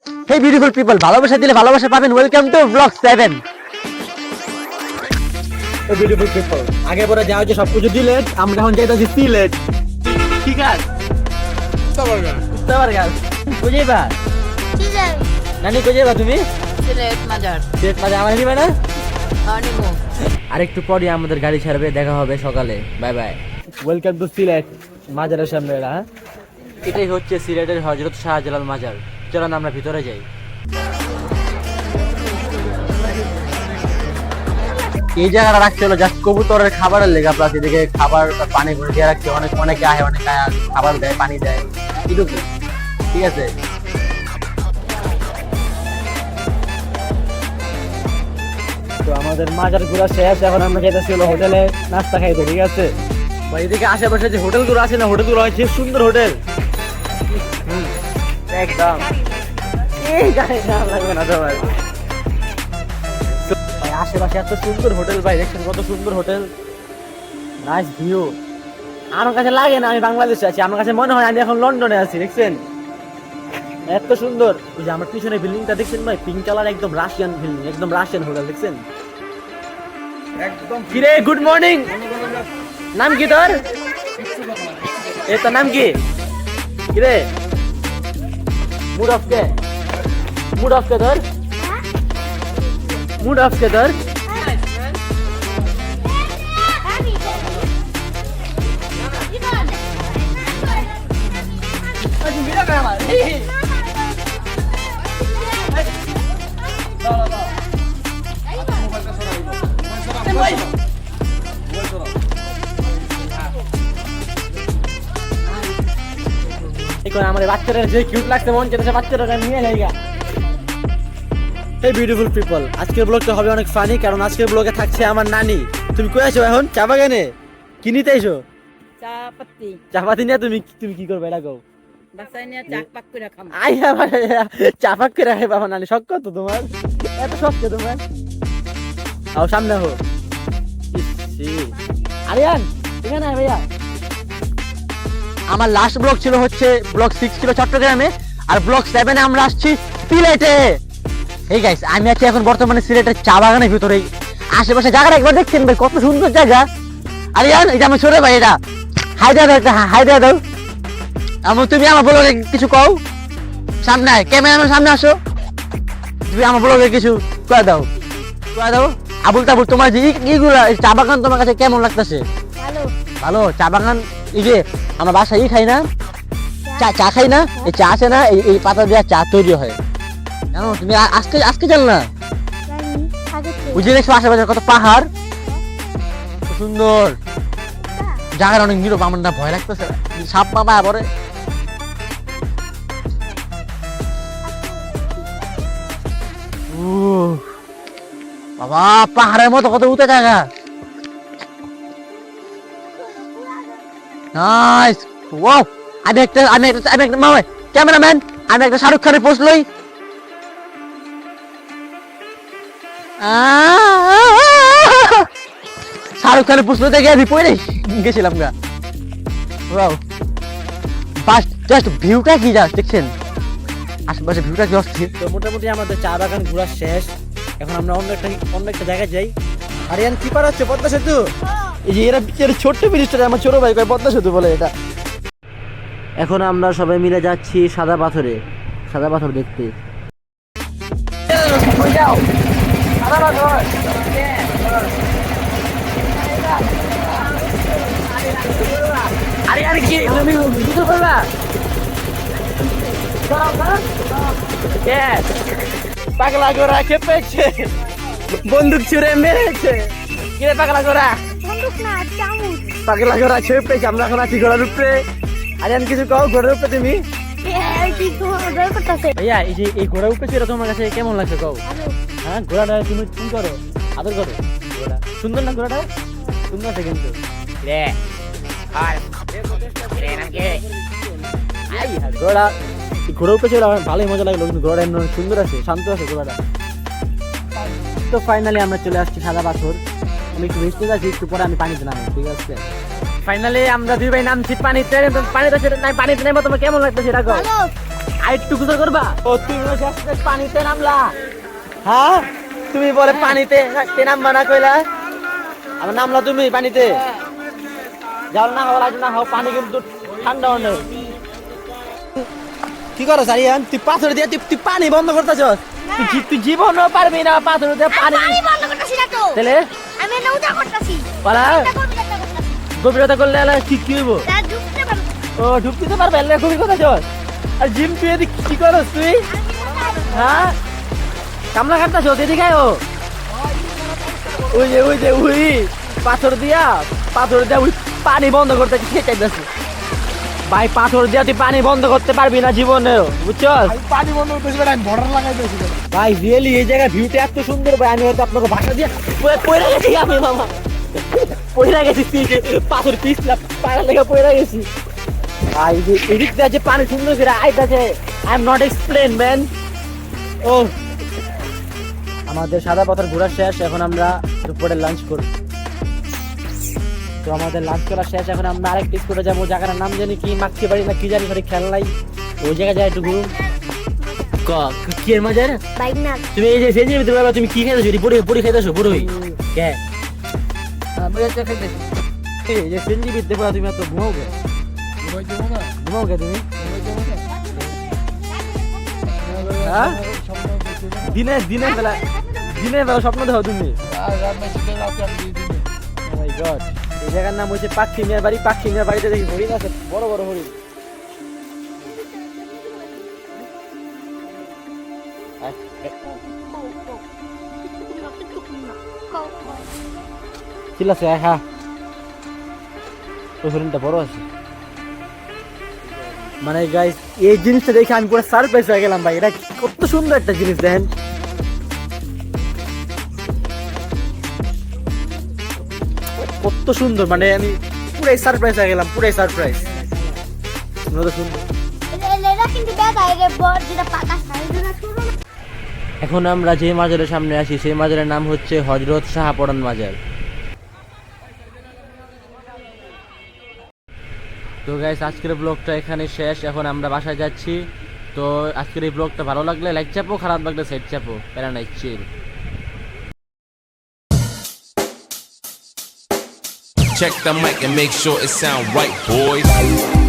হে beautiful people, ভালোবাসা দিলে ভালোবাসা পাবেন। Welcome to blog 7। Hey beautiful people, আগে পরে যা হচ্ছে সবকিছু ডিলেট, আমরা এখন যাইতাছি সিলেট। ঠিক আছে, উত্তরবঙ্গ বুঝে বা নানি বুঝে বা তুমি সিলেট মাজার সিলেট মাঝে আমার নিবে না। নিমো আরেকটু পরে আমাদের গাড়ি ছাড়বে, দেখা হবে সকালে। Bye bye. Welcome to Sylhet মাজারের সামনে এরা। এটাই হচ্ছে সিলেটের হযরত শাহজালাল মাজার। চলুন আমরা ভিতরে যাই। এই জায়গাটা রাখতে হলো জাস্ট কবুতরের খাবারের লেগা, প্লাস এদিকে খাবার পানি ভরে দিয়ে রাখছে। অনেকে আহে, অনেকে খাবার দেয়, পানি দেয়, এটুকু। ঠিক আছে, তো আমাদের মাজার ঘোরা শেষ, এখন আমরা যাইতাছি হলো হোটেলে নাস্তা খাইতে। ঠিক আছে, বা এদিকে আশেপাশে যে হোটেলগুলো আছে না, হোটেলগুলো হচ্ছে সুন্দর হোটেল একদম। এই গাড়ি নাম লাগবে না তোমার। ভাই আশেপাশে এত সুন্দর হোটেল, ভাই দেখছেন কত সুন্দর হোটেল, নাইস ভিউ। আমার কাছে লাগে না আমি বাংলাদেশে আছি, আমার কাছে মনে হয় আমি এখন লন্ডনে আছি। দেখছেন এত সুন্দর। এই যে আমার পিছনে বিল্ডিংটা দেখছেন ভাই, পিঙ্ক কালার, একদম রাশিয়ান বিল্ডিং, একদম রাশিয়ান হোটেল। দেখছেন একদম। কিরে গুড মর্নিং, নাম কি তোর? এ তোর নাম কি? কিরে মুড অফ কে? মুড অফ কে তোর? মুড অফ কে তোর? এখন আমাদের বাচ্চারা যে কিউট লাগছে, মন চেয়েছে বাচ্চারা নিয়ে যাইগা। এই বিউটিফুল পিপল, আজকের ব্লগটা হবে অনেক ফানি, কারণ আজকের ব্লগে থাকছে আমার নানি। তুমি কই আছো এখন? চা বাগানে কি নিতে এসো? চাপাতি চা পাতি নিয়ে তুমি তুমি কি করবে এটা কও? বাসায় নিয়ে চাক পাক করে খাম। আই আমার চা পাক করে রাখে বাবা। নানি শখ কত তোমার? এত শখ কে তোমার? আও সামনে হো। আরিয়ান এখানে আয় ভাইয়া। আমার লাস্ট ব্লগ ছিল হচ্ছে ব্লগ 6 ছিল চট্টগ্রামে, আর ব্লগ 7 এ আমরা আসছি সিলেটে। এই গাইস, আমি আছি এখন বর্তমানে সিলেটের চা বাগানের ভিতরে। আশেপাশে জায়গাটা একবার দেখছেন ভাই, কত সুন্দর জায়গা। আরিয়ান এটা আমার ছোট ভাই, এটা হাই দাও, একটা হাই দাও। তুমি আমার ব্লগে কিছু কও। সামনে আয়, ক্যামেরাম্যান সামনে আসো। তুমি আমার ব্লগে কিছু কয়ে দাও, কয়ে দাও। আবুল তাবুল, তোমার যে ইগুলা চা বাগান তোমার কাছে কেমন লাগতেছে? ভালো ভালো। চা বাগান, এই যে আমার বাসায় খাই না, চা খাই না, এই চা আছে না, এই পাতা দেওয়া চা তৈরি হয়, জানো তুমি? আজকে জানো না? বুঝে দেখছো আশেপাশে কত পাহাড়, কত সুন্দর জায়গার, অনেক নীরব। আমার না ভয় লাগতেছে, সাপ মামা পরে। বাবা, পাহাড়ের মতো কত উঁচা জায়গা। Nice, wow. আমি একটা মামা ক্যামেরাম্যান, আমি একটা শাহরুখ খানের পোস্ট লই। শাহরুখ খানের পোস্ট লইতে গিয়ে আমি পড়ে গেছিলাম গা। ওয়াও, বাস জাস্ট ভিউটা কি জাস্ট দেখছেন, আশেপাশে ভিউটা কি অস্থির। তো মোটামুটি আমাদের চা বাগান ঘোরা শেষ, এখন আমরা অন্য একটা জায়গায় যাই। আরিয়ান কি পার হচ্ছে? পদ্মা সেতু। এই যে এরা ছোট্ট ব্রিজটা আমার ছোট ভাই কয় পদ্মা সেতু বলে এটা। এখন আমরা সবাই মিলে যাচ্ছি সাদা পাথর দেখতে। আরিয়ান কি তুমি কিছু করবা? পাগলা গোরা খেপেছে, বন্দুক ছুড়ে মেরেছে। কিরে পাগলা গোরা? পাগলা গোরা খেপেছে। আমরা এখন আছি ঘোড়ার উপরে। আরিয়ান কিছু কও ঘোড়ার উপরে তুমি? ভাইয়া এই যে এই ঘোড়ার উপরে ছিল, তোমার কাছে কেমন লাগছে কও? হ্যাঁ, ঘোড়াটা তুমি কি করো? আদর করো ঘোড়া? সুন্দর না ঘোড়াটা? সুন্দর আছে কিন্তু। ঘোড়া ঘোড়ার উপরে ছিল, ভালোই মজা লাগলো, কিন্তু ঘোড়াটা এমন সুন্দর আছে, শান্ত আছে ঘোড়াটা। তো ফাইনালি আমরা চলে আসছি সাদা পাথর। আমি একটু রেস্ট নিতে আছি, একটু পরে আমি পানিতে নামবো। ঠিক আছে, ফাইনালি আমরা দুই ভাই নামছি পানিতে। পানিতে নেবো, তোমার কেমন লাগতো সেটা কও? আরেকটু গোসল করবা? ও তুমি শেষে পানিতে নামলা? হ্যাঁ তুমি বলে পানিতে নামবা না কইলা, আবার নামলা তুমি পানিতে? যাও না হওয়া লাগবে না, হও পানি কিন্তু ঠান্ডা অনেক। কি করো সারিয়ান? তুই পাথর দিয়ে তুই পানি বন্ধ করতেছ? তুই জীবনও পারবি না পাথর দিয়ে পানি। আমি বন্ধ করতেছি না তো, তাহলে আমি নৌকা করতেছি। পালা গভীরতা করলে কি কি হইব? তা ঢুকতে পারবো। ও ঢুকতে তো পারবে, এলে খুবই কথা চল। আর জিম তুই এদিকে কি করস তুই? হ্যাঁ কামলা কাটতেছ এদিকে আয়। ওই পাথর দিয়া ওই পানি বন্ধ করতে চাইতেছে ভাই। পাথর দিয়া তুই পানি বন্ধ করতে পারবি না জীবনেও, বুঝছস? পানি বন্ধ করতেছি ভাই, আমি বর্ডার লাগাইতেছি। ভাই রিয়েলি এই জায়গার ভিউটা এত সুন্দর ভাই, আমি হয়তো আপনাকে ভাষা দিয়ে পয়রা গেছি আমি মামা, পয়রা গেছি পাথর পিছলা পায়রা লেগে পয়রা গেছি ভাই। এদিক দিয়ে যে পানি সুন্দর করে আইতাছে, I am not explain man. ও আমাদের সাদা পাথর ঘোরা শেষ, এখন আমরা দুপুরে লাঞ্চ করব। তো আমাদের লাঞ্চ করা শেষ, এখন আমরা আরেকটি স্পটে যাবো, জায়গাটার নাম জানি কি, মাক্কি বাড়ি না কি জানি, সরি খেয়াল নাই। ওই জায়গায় যাই একটু ঘুরুন। কি এর মজা? বাইক না তুমি এই যে সেজে ভিতরে বাবা তুমি কি খাইতেছো? পুরি খাইতেছো? পুরি কে? এই যে সেজে ভিতরে বাবা তুমি এত ঘুমাও কে? ঘুমাও কে তুমি? হ্যাঁ দিনের বেলা স্বপ্ন দেখো তুমি? মাই গড, এই জায়গার নাম হচ্ছে পাখি মিয়ার বাড়ি। পাখি মিয়ার বাড়িতে দেখি হরিণ আছে, বড় বড় হরিণ। চিল্লাছে হ্যাঁ, ওই হরিণটা বড় আছে। মানে গাইস এই জিনিসটা দেখে আমি পুরো সারপ্রাইজ হয়ে গেলাম ভাই। এটা কত সুন্দর একটা জিনিস দেখেন। কত সুন্দর, মানে আমি পুরাই সারপ্রাইজ হয়ে গেলাম, পুরাই সারপ্রাইজ। সুন্দর। এরা কিন্তু বেদা এর বড় যেটা পাকা সাইজ না শুরু না। এখন আমরা যে মাজারের সামনে আসি, সেই মাজারের নাম হচ্ছে হযরত শাহপরান মাজার। তো গাইস আজকের ব্লগটা এখানে শেষ, এখন আমরা বাসায় যাচ্ছি। তো আজকের এই ব্লগটা ভালো লাগলে লাইক চাপো, খারাপ লাগলে সাইড চাপো, প্যারা নাই, চিল। Check the mic and make sure it sound right, boys.